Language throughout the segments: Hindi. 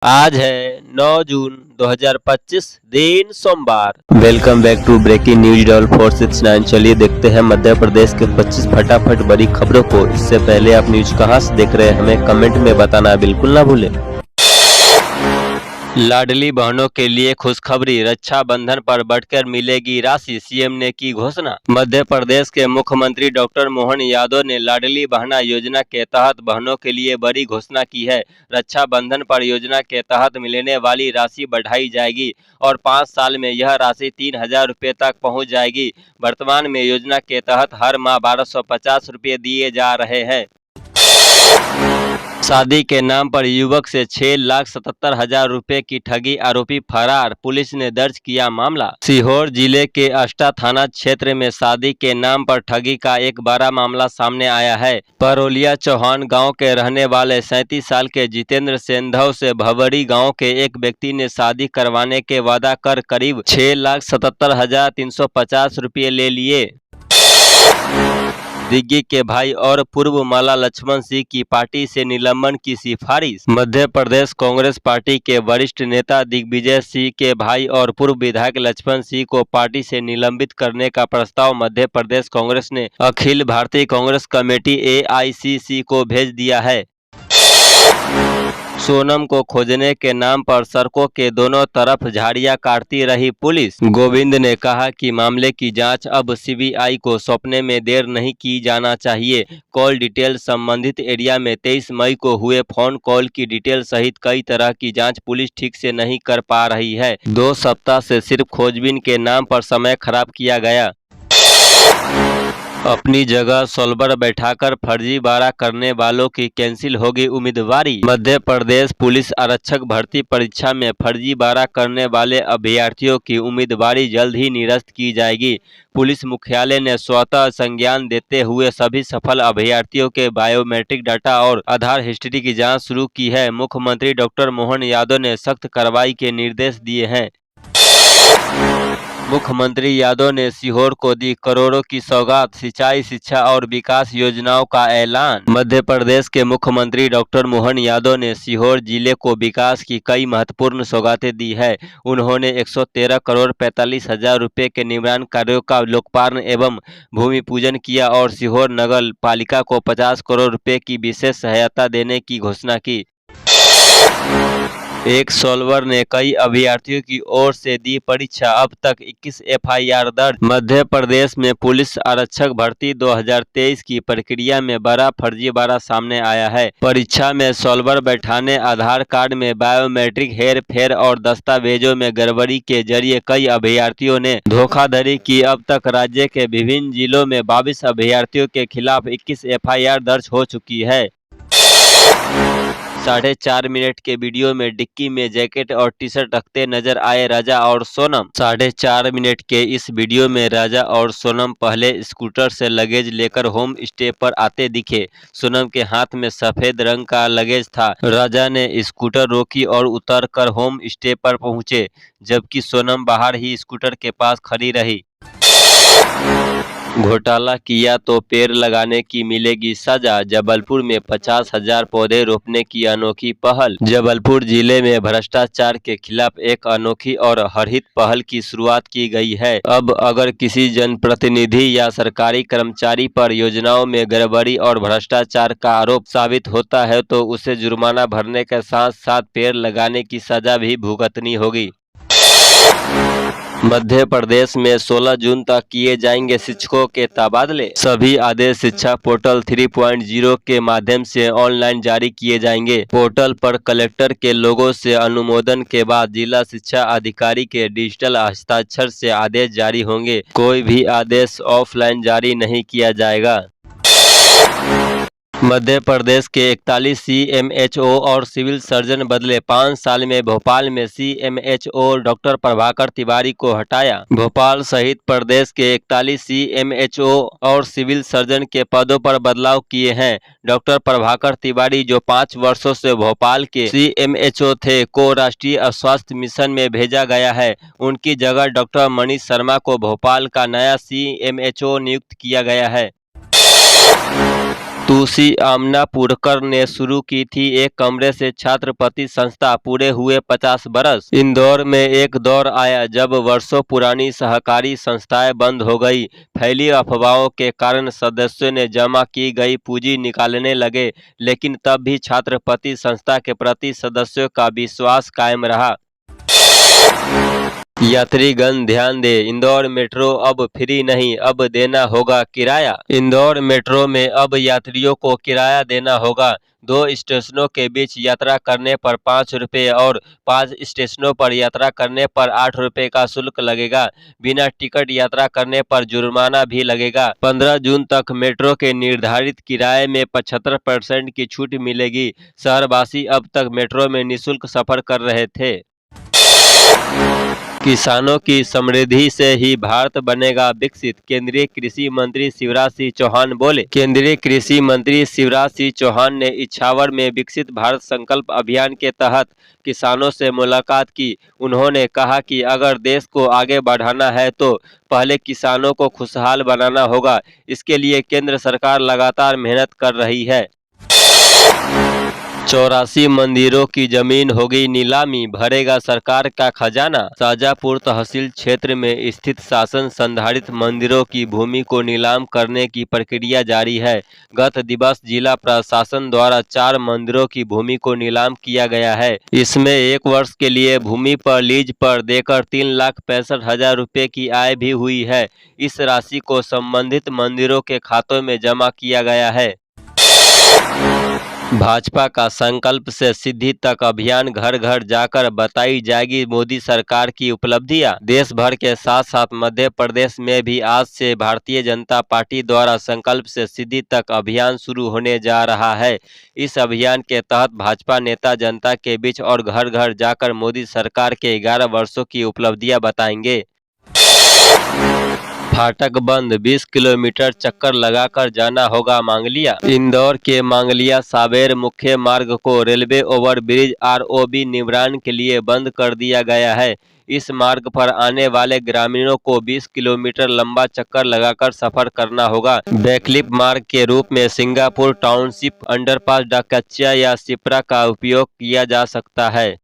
आज है 9 जून 2025 दिन सोमवार। Welcome back to breaking news डॉल 469। चलिए देखते हैं मध्य प्रदेश के 25 फटाफट बड़ी खबरों को। इससे पहले आप न्यूज कहां से देख रहे हैं हमें कमेंट में बताना बिल्कुल ना भूलें। लाडली बहनों के लिए खुशखबरी, रक्षाबंधन पर बढ़कर मिलेगी राशि, सीएम ने की घोषणा। मध्य प्रदेश के मुख्यमंत्री डॉक्टर मोहन यादव ने लाडली बहना योजना के तहत बहनों के लिए बड़ी घोषणा की है। रक्षाबंधन पर योजना के तहत मिलने वाली राशि बढ़ाई जाएगी और 5 साल में यह राशि 3,000 रुपये तक पहुंच जाएगी। वर्तमान में योजना के तहत हर माह 1,250 रुपये दिए जा रहे हैं। शादी के नाम पर युवक से 6,77,000 रुपए की ठगी, आरोपी फरार, पुलिस ने दर्ज किया मामला। सीहोर जिले के अष्टा थाना क्षेत्र में शादी के नाम पर ठगी का एक बड़ा मामला सामने आया है। परोलिया चौहान गांव के रहने वाले 37 साल के जितेंद्र सेंधव से भवरी गांव के एक व्यक्ति ने शादी करवाने के वादा कर करीब 6,77,350 रुपये ले लिए। दिग्गी के भाई और पूर्व माला लक्ष्मण सिंह की पार्टी से निलंबन की सिफारिश। मध्य प्रदेश कांग्रेस पार्टी के वरिष्ठ नेता दिग्विजय सिंह के भाई और पूर्व विधायक लक्ष्मण सिंह को पार्टी से निलंबित करने का प्रस्ताव मध्य प्रदेश कांग्रेस ने अखिल भारतीय कांग्रेस कमेटी AICC को भेज दिया है। सोनम को खोजने के नाम पर सड़कों के दोनों तरफ झाड़ियां काटती रही पुलिस। गोविंद ने कहा कि मामले की जांच अब CBI को सौंपने में देर नहीं की जाना चाहिए। कॉल डिटेल संबंधित एरिया में 23 मई को हुए फोन कॉल की डिटेल सहित कई तरह की जांच पुलिस ठीक से नहीं कर पा रही है। 2 सप्ताह से सिर्फ खोजबीन के नाम पर समय खराब किया गया। अपनी जगह सोल्वर बैठाकर फर्जीवाड़ा करने वालों की कैंसिल होगी उम्मीदवारी। मध्य प्रदेश पुलिस आरक्षक भर्ती परीक्षा में फर्जीवाड़ा करने वाले अभ्यर्थियों की उम्मीदवारी जल्द ही निरस्त की जाएगी। पुलिस मुख्यालय ने स्वतः संज्ञान देते हुए सभी सफल अभ्यर्थियों के बायोमेट्रिक डाटा और आधार हिस्ट्री की जाँच शुरू की है। मुख्यमंत्री डॉक्टर मोहन यादव ने सख्त कार्रवाई के निर्देश दिए हैं। मुख्यमंत्री यादव ने सीहोर को दी करोड़ों की सौगात, सिंचाई, शिक्षा और विकास योजनाओं का ऐलान। मध्य प्रदेश के मुख्यमंत्री डॉक्टर मोहन यादव ने सीहोर जिले को विकास की कई महत्वपूर्ण सौगातें दी है। उन्होंने 113 करोड़ 45 हजार रुपये के निर्माण कार्यों का लोकार्पण एवं भूमि पूजन किया और सीहोर नगर पालिका को 50 करोड़ रुपये की विशेष सहायता देने की घोषणा की। एक सॉल्वर ने कई अभ्यर्थियों की ओर से दी परीक्षा, अब तक 21 FIR दर्ज। मध्य प्रदेश में पुलिस आरक्षक भर्ती 2023 की प्रक्रिया में बड़ा फर्जीवाड़ा सामने आया है। परीक्षा में सॉल्वर बैठाने, आधार कार्ड में बायोमेट्रिक हेर फेर और दस्तावेजों में गड़बड़ी के जरिए कई अभ्यर्थियों ने धोखाधड़ी की। अब तक राज्य के विभिन्न जिलों में 22 अभ्यर्थियों के खिलाफ 21 FIR दर्ज हो चुकी है। 4.5 मिनट के वीडियो में डिक्की में जैकेट और टी-शर्ट रखते नजर आए राजा और सोनम। 4.5 मिनट के इस वीडियो में राजा और सोनम पहले स्कूटर से लगेज लेकर होम स्टे पर आते दिखे। सोनम के हाथ में सफेद रंग का लगेज था। राजा ने स्कूटर रोकी और उतर कर होम स्टे पर पहुंचे, जबकि सोनम बाहर ही स्कूटर के पास खड़ी रही। घोटाला किया तो पेड़ लगाने की मिलेगी सजा, जबलपुर में 50,000 पौधे रोपने की अनोखी पहल। जबलपुर जिले में भ्रष्टाचार के खिलाफ एक अनोखी और हरहित पहल की शुरुआत की गई है। अब अगर किसी जनप्रतिनिधि या सरकारी कर्मचारी पर योजनाओं में गड़बड़ी और भ्रष्टाचार का आरोप साबित होता है तो उसे जुर्माना भरने के साथ साथ पेड़ लगाने की सजा भी भुगतनी होगी। मध्य प्रदेश में 16 जून तक किए जाएंगे शिक्षकों के तबादले। सभी आदेश शिक्षा पोर्टल 3.0 के माध्यम से ऑनलाइन जारी किए जाएंगे। पोर्टल पर कलेक्टर के लोगों से अनुमोदन के बाद जिला शिक्षा अधिकारी के डिजिटल हस्ताक्षर से आदेश जारी होंगे। कोई भी आदेश ऑफलाइन जारी नहीं किया जाएगा। मध्य प्रदेश के 41 CMHO और सिविल सर्जन बदले। 5 साल में भोपाल में CMHO डॉक्टर प्रभाकर तिवारी को हटाया। भोपाल सहित प्रदेश के 41 CMHO और सिविल सर्जन के पदों पर बदलाव किए हैं। डॉक्टर प्रभाकर तिवारी, जो 5 वर्षों से भोपाल के CMHO थे, को राष्ट्रीय स्वास्थ्य मिशन में भेजा गया है। उनकी जगह डॉक्टर मनीष शर्मा को भोपाल का नया CMHO नियुक्त किया गया है। तुलसी आमनापुरकर ने शुरू की थी एक कमरे से छात्रपति संस्था। पूरे हुए 50 बरस। इंदौर में एक दौर आया जब वर्षों पुरानी सहकारी संस्थाएं बंद हो गई। फैली अफवाहों के कारण सदस्यों ने जमा की गई पूंजी निकालने लगे, लेकिन तब भी छात्रपति संस्था के प्रति सदस्यों का विश्वास कायम रहा। यात्रीगण ध्यान दें, इंदौर मेट्रो अब फ्री नहीं, अब देना होगा किराया। इंदौर मेट्रो में अब यात्रियों को किराया देना होगा। 2 स्टेशनों के बीच यात्रा करने पर 5 रुपये और 5 स्टेशनों पर यात्रा करने पर 8 रुपये का शुल्क लगेगा। बिना टिकट यात्रा करने पर जुर्माना भी लगेगा। 15 जून तक मेट्रो के निर्धारित किराए में 75% की छूट मिलेगी। शहरवासी अब तक मेट्रो में निःशुल्क सफर कर रहे थे। किसानों की समृद्धि से ही भारत बनेगा विकसित, केंद्रीय कृषि मंत्री शिवराज सिंह चौहान बोले। केंद्रीय कृषि मंत्री शिवराज सिंह चौहान ने इछावर में विकसित भारत संकल्प अभियान के तहत किसानों से मुलाकात की। उन्होंने कहा कि अगर देश को आगे बढ़ाना है तो पहले किसानों को खुशहाल बनाना होगा। इसके लिए केंद्र सरकार लगातार मेहनत कर रही है। 84 मंदिरों की जमीन होगी नीलामी, भरेगा सरकार का खजाना। शाजापुर तहसील क्षेत्र में स्थित शासन संधारित मंदिरों की भूमि को नीलाम करने की प्रक्रिया जारी है। गत दिवस जिला प्रशासन द्वारा 4 मंदिरों की भूमि को नीलाम किया गया है। इसमें 1 वर्ष के लिए भूमि पर लीज पर देकर 3,65,000 रुपये की आय भी हुई है। इस राशि को संबंधित मंदिरों के खातों में जमा किया गया है। भाजपा का संकल्प से सिद्धि तक अभियान घर घर जाकर बताई जाएगी मोदी सरकार की उपलब्धियां। देश भर के साथ साथ मध्य प्रदेश में भी आज से भारतीय जनता पार्टी द्वारा संकल्प से सिद्धि तक अभियान शुरू होने जा रहा है। इस अभियान के तहत भाजपा नेता जनता के बीच और घर घर जाकर मोदी सरकार के 11 वर्षों की उपलब्धियां बताएंगे। फाटक बंद, 20 किलोमीटर चक्कर लगाकर जाना होगा मांगलिया। इंदौर के मांगलिया सावेर मुख्य मार्ग को रेलवे ओवरब्रिज ROB निर्माण के लिए बंद कर दिया गया है। इस मार्ग पर आने वाले ग्रामीणों को 20 किलोमीटर लंबा चक्कर लगाकर सफर करना होगा। वैकल्पिक मार्ग के रूप में सिंगापुर टाउनशिप अंडरपास, डाकच्चा या सिपरा का उपयोग किया जा सकता है।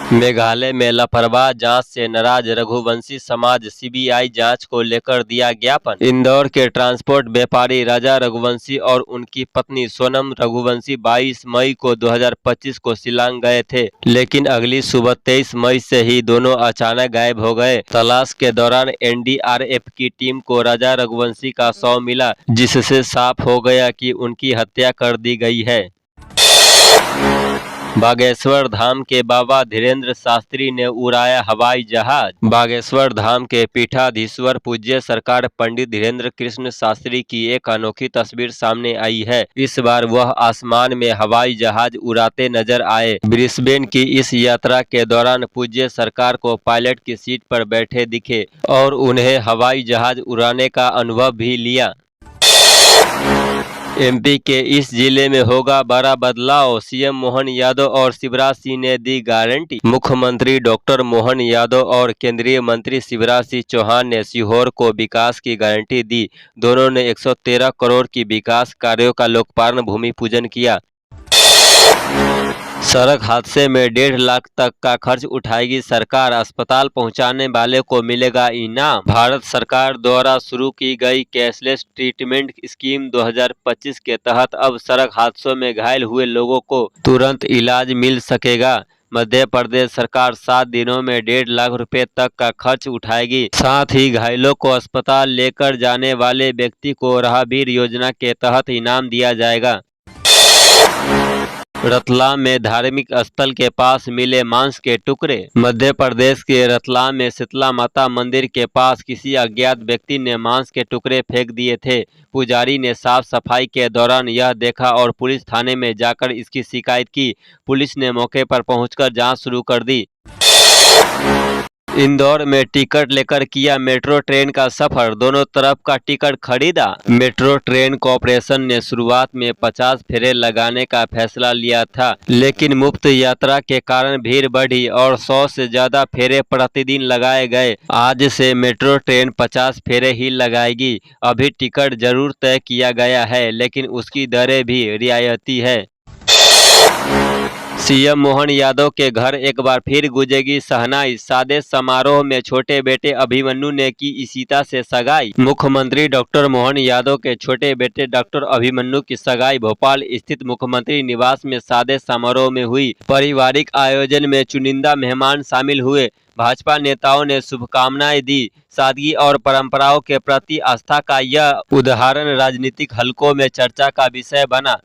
मेघालय में लापरवाह जांच से नाराज रघुवंशी समाज, CBI जांच को लेकर दिया ज्ञापन। इंदौर के ट्रांसपोर्ट व्यापारी राजा रघुवंशी और उनकी पत्नी सोनम रघुवंशी 22 मई को 2025 को शिलांग गए थे, लेकिन अगली सुबह 23 मई से ही दोनों अचानक गायब हो गए। तलाश के दौरान NDRF की टीम को राजा रघुवंशी का शव मिला, जिससे साफ हो गया कि उनकी हत्या कर दी गई है। बागेश्वर धाम के बाबा धीरेन्द्र शास्त्री ने उड़ाया हवाई जहाज। बागेश्वर धाम के पीठाधीश्वर पूज्य सरकार पंडित धीरेन्द्र कृष्ण शास्त्री की एक अनोखी तस्वीर सामने आई है। इस बार वह आसमान में हवाई जहाज उड़ाते नजर आए। ब्रिस्बेन की इस यात्रा के दौरान पूज्य सरकार को पायलट की सीट पर बैठे दिखे और उन्हें हवाई जहाज उड़ाने का अनुभव भी लिया। MP के इस जिले में होगा बड़ा बदलाव, CM मोहन यादव और शिवराज सिंह ने दी गारंटी। मुख्यमंत्री डॉक्टर मोहन यादव और केंद्रीय मंत्री शिवराज सिंह चौहान ने सीहोर को विकास की गारंटी दी। दोनों ने 113 करोड़ की विकास कार्यों का लोकार्पण भूमि पूजन किया। सड़क हादसे में 1.5 लाख तक का खर्च उठाएगी सरकार, अस्पताल पहुंचाने वाले को मिलेगा इनाम। भारत सरकार द्वारा शुरू की गई कैशलेस ट्रीटमेंट स्कीम 2025 के तहत अब सड़क हादसों में घायल हुए लोगों को तुरंत इलाज मिल सकेगा। मध्य प्रदेश सरकार 7 दिनों में 1.5 लाख रुपए तक का खर्च उठाएगी। साथ ही घायलों को अस्पताल लेकर जाने वाले व्यक्ति को राहगीर योजना के तहत इनाम दिया जाएगा। रतलाम में धार्मिक स्थल के पास मिले मांस के टुकड़े। मध्य प्रदेश के रतलाम में शीतला माता मंदिर के पास किसी अज्ञात व्यक्ति ने मांस के टुकड़े फेंक दिए थे। पुजारी ने साफ सफाई के दौरान यह देखा और पुलिस थाने में जाकर इसकी शिकायत की। पुलिस ने मौके पर पहुंचकर जांच शुरू कर दी। इंदौर में टिकट लेकर किया मेट्रो ट्रेन का सफर, दोनों तरफ का टिकट खरीदा। मेट्रो ट्रेन कॉर्पोरेशन ने शुरुआत में 50 फेरे लगाने का फैसला लिया था, लेकिन मुफ्त यात्रा के कारण भीड़ बढ़ी और 100 से ज्यादा फेरे प्रतिदिन लगाए गए। आज से मेट्रो ट्रेन 50 फेरे ही लगाएगी। अभी टिकट जरूर तय किया गया है, लेकिन उसकी दरें भी रियायती है। सीएम मोहन यादव के घर एक बार फिर गूंजेगी शहनाई। सादे समारोह में छोटे बेटे अभिमन्यु ने की इशिता से सगाई। मुख्यमंत्री डॉक्टर मोहन यादव के छोटे बेटे डॉक्टर अभिमन्यु की सगाई भोपाल स्थित मुख्यमंत्री निवास में सादे समारोह में हुई। पारिवारिक आयोजन में चुनिंदा मेहमान शामिल हुए। भाजपा नेताओं ने शुभकामनाएं दी। सादगी और परंपराओं के प्रति आस्था का यह उदाहरण राजनीतिक हलकों में चर्चा का विषय बना।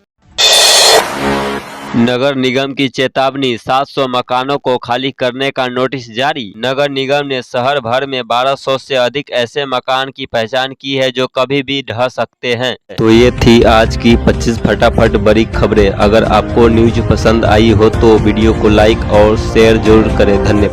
नगर निगम की चेतावनी, 700 मकानों को खाली करने का नोटिस जारी। नगर निगम ने शहर भर में 1200 से अधिक ऐसे मकान की पहचान की है जो कभी भी ढह सकते हैं। तो ये थी आज की 25 फटाफट बड़ी खबरें। अगर आपको न्यूज पसंद आई हो तो वीडियो को लाइक और शेयर जरूर करें। धन्यवाद।